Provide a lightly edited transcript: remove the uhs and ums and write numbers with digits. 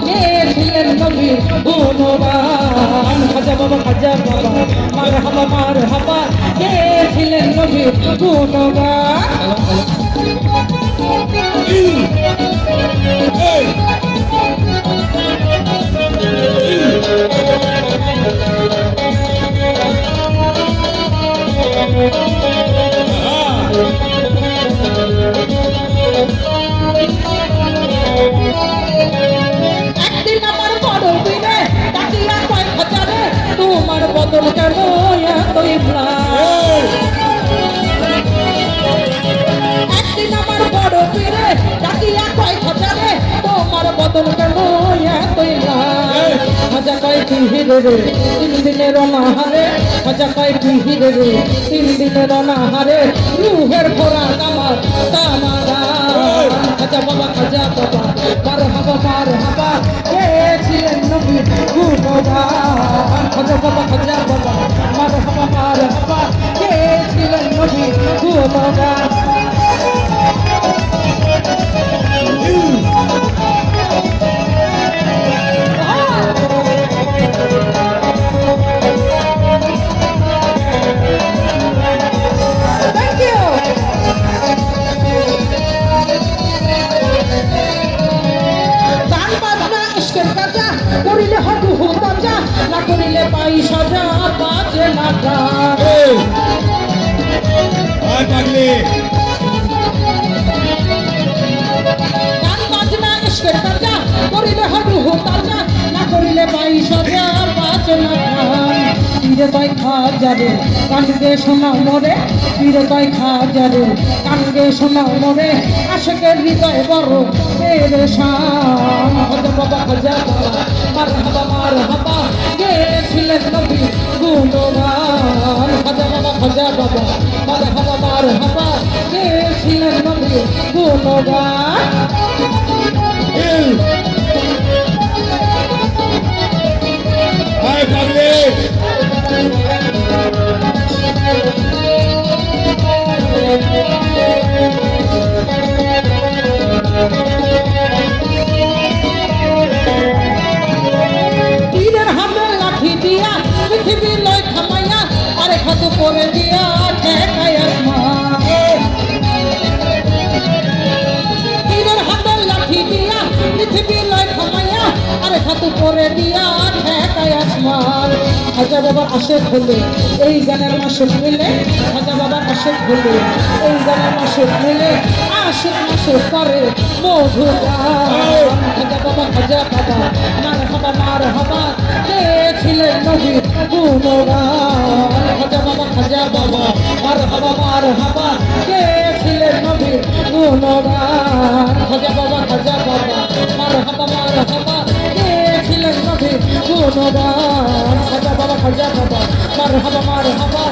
গেয়েছিলেন নবীর গুণগান খাজা বাবা মার হাবা গেয়েছিলেন নবীর গুণগান একদিন আমার বড় দিনে ডাকিয়া কয় হাজারে তোমার বদল কেন এতই ম্লান একদিন আমার বড় পীরে ডাকিয়া কয় হাজারে তোমার বদল কেন এতই ম্লান হাজা কয় কি হিরে রে 3 দিনের অনাহারে হাজা কয় কি হিরে রে 3 দিনের অনাহারে রুহের খোরাক আমার তামারা খাজা বাবা মার হাবা গেয়েছিলেন নবীর গুণগান খাজা বাবা মার হাবা গেয়েছিলেন নবীর গুণগান করিলে হবু হুতাজা না করিলে পাই সাজা বাজে না গান বাজনা ইশকের কাজা করিলে হবু হুতাজা না করিলে পাই সাজা বাজে না পীরে কয় খাজারে কানগে শোনা মরে পীরে কয় খাজারে কানগে শোনা মরে আশেকের হৃদয় বড় পেরেশান খাজা বাবা মার হাবা গেয়েছিলেন নবীর গুণগান খাজা বাবা মার হাবা গেয়েছিলেন নবীর গুণগান পীরের হাতে লাঠি দিয়া পৃথিবী লয় থামাইয়া আরে খাতু করে দিয়া ঠেকায় আসমান পীরের হাতে লাঠি দিয়া পৃথিবী লয় থামাইয়া আরে খাতু করে দিয়া ঠেকায় আসমান খাজা বাবার আশেক হলে এই গানের মাসে মিলে খাজা বাবার আশেক হলে এই গানের মাসে মিলে আশেক মাসে করে মধুগান খাজা বাবা মার হাবা গেয়েছিলেন নবীর গুণগান খাজা বাবা মার হাবা গেয়েছিলেন নবীর গুণগান খাজা বাবা মার হাবা গেয়েছিলেন নবীর গুণগান খাজা বাবা মার হাবা